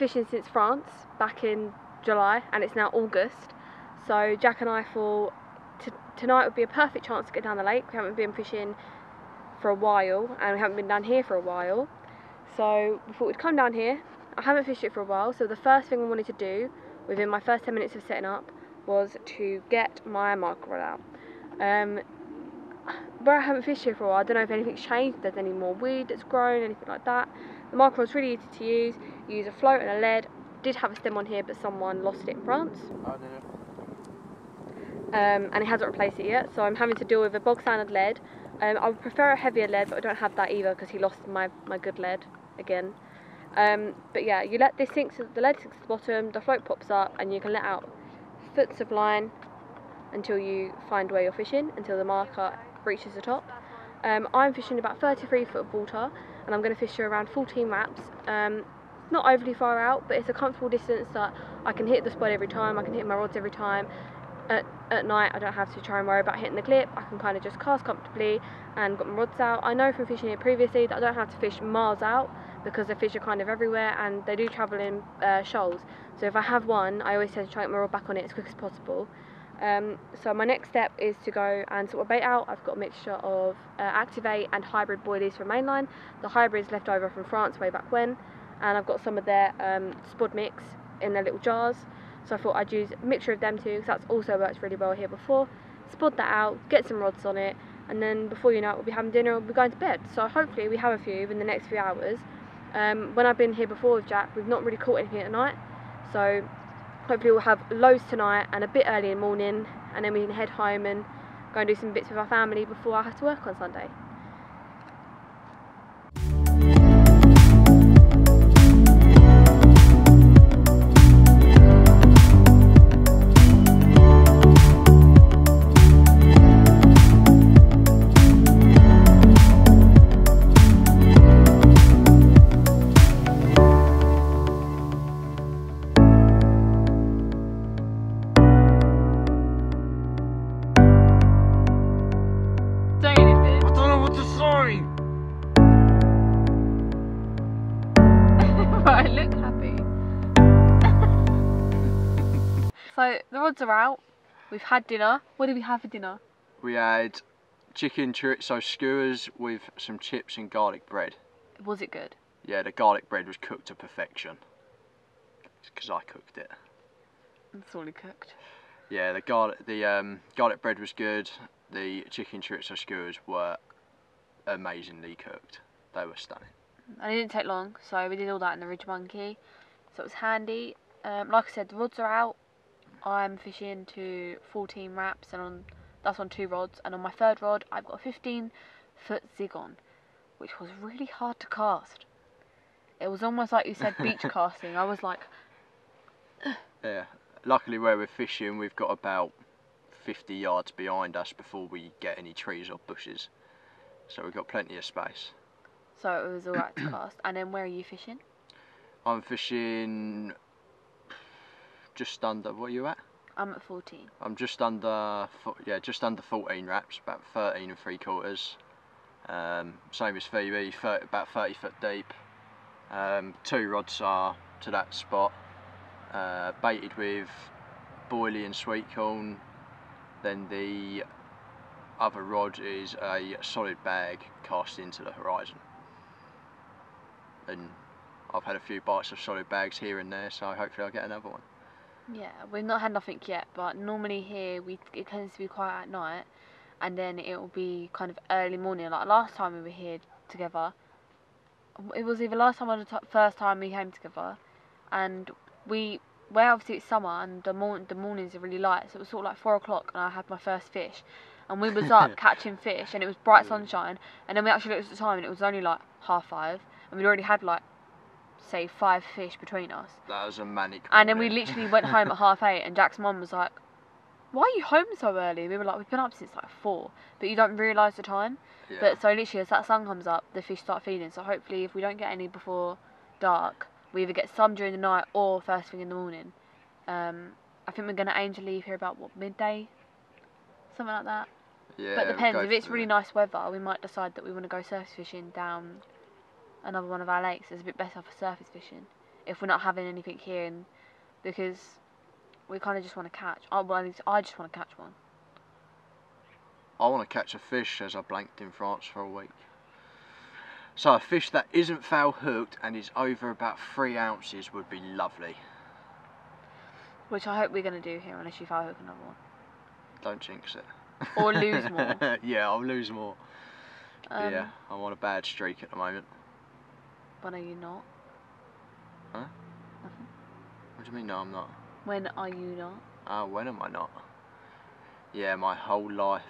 fishing since France back in July, and it's now August. So Jack and I thought tonight would be a perfect chance to get down the lake. We haven't been fishing for a while, and we haven't been down here for a while. So we thought we'd come down here. I haven't fished it for a while, so the first thing I wanted to do within my first 10 minutes of setting up was to get my marker rod out. Where I haven't fished here for a while, I don't know if anything's changed, if there's any more weed that's grown, anything like that. The marker rod's really easy to use. You use a float and a lead. Did have a stem on here, but someone lost it in France. And it hasn't replaced it yet, so I'm having to deal with a bog standard lead. I would prefer a heavier lead, but I don't have that either because he lost my good lead again. But yeah, you let this sink, the lead sinks to the bottom, the float pops up, and you can let out foots of line until you find where you're fishing, until the marker reaches the top. I'm fishing about 33 foot of water, and I'm going to fish for around 14 wraps. Not overly far out, but it's a comfortable distance that I can hit the spot every time, I can hit my rods every time. At night I don't have to try and worry about hitting the clip. I can kind of just cast comfortably and got my rods out. I know from fishing here previously that I don't have to fish miles out because the fish are kind of everywhere and they do travel in shoals. So if I have one, I always tend to try and get my rod back on it as quick as possible. So my next step is to go and sort my bait out. I've got a mixture of Activate and hybrid boilies from mainline. The hybrid's left over from France way back when, and I've got some of their spod mix in their little jars. So I thought I'd use a mixture of them too, because that's also worked really well here before. Spod that out, get some rods on it, and then before you know it, we'll be having dinner and we'll be going to bed. So hopefully we have a few in the next few hours. When I've been here before with Jack, we've not really caught anything at night. So hopefully we'll have loads tonight and a bit early in the morning, and then we can head home and go and do some bits with our family before I have to work on Sunday. I look happy. So the rods are out. We've had dinner. What did we have for dinner? We had chicken chorizo skewers with some chips and garlic bread. Was it good? Yeah, the garlic bread was cooked to perfection. It's because I cooked it. That's all he cooked. Yeah, the garlic bread was good. The chicken chorizo skewers were amazingly cooked. They were stunning. And it didn't take long, so we did all that in the Ridge Monkey, so it was handy. Like I said, the rods are out. I'm fishing to 14 wraps, and that's on 2 rods, and on my 3rd rod I've got a 15-foot zig on, which was really hard to cast. It was almost like you said beach casting. I was like... Yeah, luckily where we're fishing we've got about 50 yards behind us before we get any trees or bushes, so we've got plenty of space. So it was alright to cast. And then where are you fishing? I'm fishing just under, what are you at? I'm at 14. I'm just under 14 wraps, about 13 3/4. Same as Phoebe, about 30 foot deep. 2 rods are to that spot, baited with boilie and sweet corn. Then the other rod is a solid bag cast into the horizon. And I've had a few bites of solid bags here and there, so hopefully I'll get another one. Yeah, we've not had nothing yet, but normally here it tends to be quiet at night, and then it will be kind of early morning. Like last time we were here together, it was either last time or the first time we came together, and where obviously it's summer and the mornings are really light, so it was sort of like 4 o'clock and I had my first fish, and we was up catching fish, and it was bright sunshine, and then we actually looked at the time and it was only like 5:30. And we'd already had like, say, 5 fish between us. That was a manic morning. And then we literally went home at 8:30, and Jack's mum was like, "Why are you home so early?" We were like, "We've been up since like 4." But you don't realise the time. Yeah. But so literally as that sun comes up, the fish start feeding. So hopefully if we don't get any before dark, we either get some during the night or first thing in the morning. I think we're going to aim to leave here about, what, midday? Something like that. Yeah. But it depends. If it's really nice weather, we might decide that we want to go surface fishing down another one of our lakes. It's a bit better for surface fishing. if we're not having anything here, and because we kind of just want to catch. Oh, well, at least I just want to catch one. I want to catch a fish as I blanked in France for a week. So a fish that isn't foul hooked and is over about 3 ounces would be lovely. Which I hope we're going to do here, unless you foul hook another one. Don't jinx it. Or lose more. Yeah, I'll lose more. Yeah, I'm on a bad streak at the moment. When are you not? Huh? Nothing. What do you mean, no, I'm not? When are you not? Oh, when am I not? Yeah, my whole life.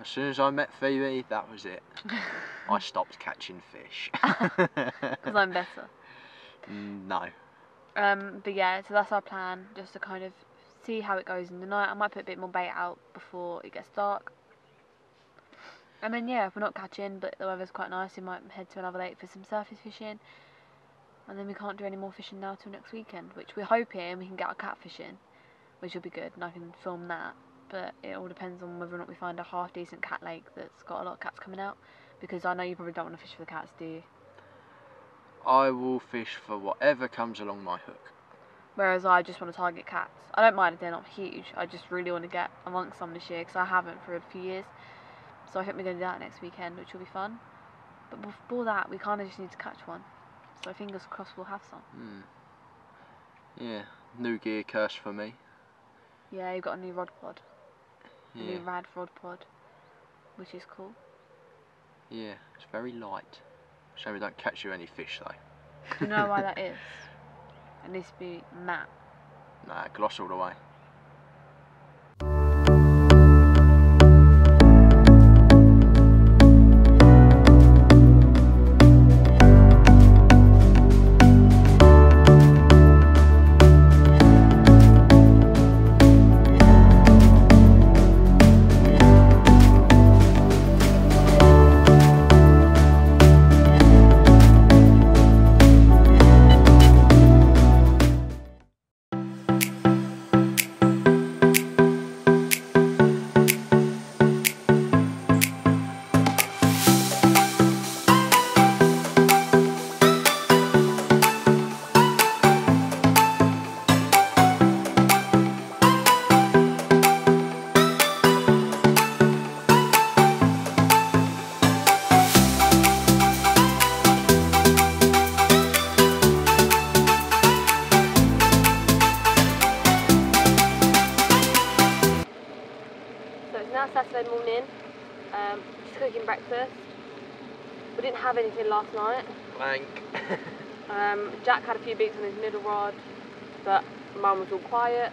As soon as I met Phoebe, that was it. I stopped catching fish. Because I'm better. No. But yeah, so that's our plan, just to kind of see how it goes in the night. I might put a bit more bait out before it gets dark. And then yeah, if we're not catching, but the weather's quite nice, we might head to another lake for some surface fishing. And then we can't do any more fishing now till next weekend, which we're hoping we can get our cat fishing, which will be good, and I can film that. But it all depends on whether or not we find a half decent cat lake that's got a lot of cats coming out, because I know you probably don't want to fish for the cats, do you? I will fish for whatever comes along my hook. Whereas I just want to target cats. I don't mind if they're not huge, I just really want to get amongst some this year, because I haven't for a few years. So I think we're going to do that next weekend, which will be fun. But before that, we kind of just need to catch one. So fingers crossed we'll have some. Yeah, new gear curse for me. Yeah, you've got a new rod pod. Yeah. A new rad rod pod, which is cool. Yeah, it's very light. Shame we don't catch you any fish though. Do you know why that is? It needs to be matte. Nah, gloss all the way. Saturday morning, just cooking breakfast. We didn't have anything last night. Blank. Jack had a few beats on his middle rod, but Mum was all quiet.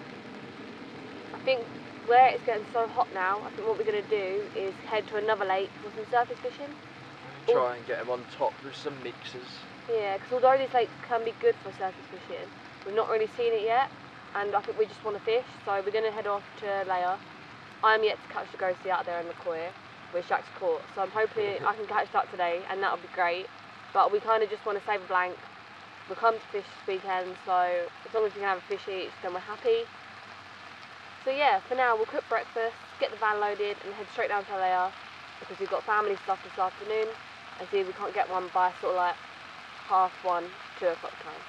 I think where it's getting so hot now, I think what we're going to do is head to another lake for some surface fishing. Try and get them on top with some mixers. Yeah, because although this lake can be good for surface fishing, we've not really seen it yet, and I think we just want to fish, so we're going to head off to Leia. I'm yet to catch the ghostie out there in the koi, which Jack's caught, so I'm hoping I can catch that today, and that'll be great. But we kind of just want to save a blank. We'll come to fish this weekend, so as long as we can have a fish each, then we're happy. So yeah, for now we'll cook breakfast, get the van loaded, and head straight down to Leia, because we've got family stuff this afternoon, and see if we can't get one by sort of like 1:30, 2 o'clock time.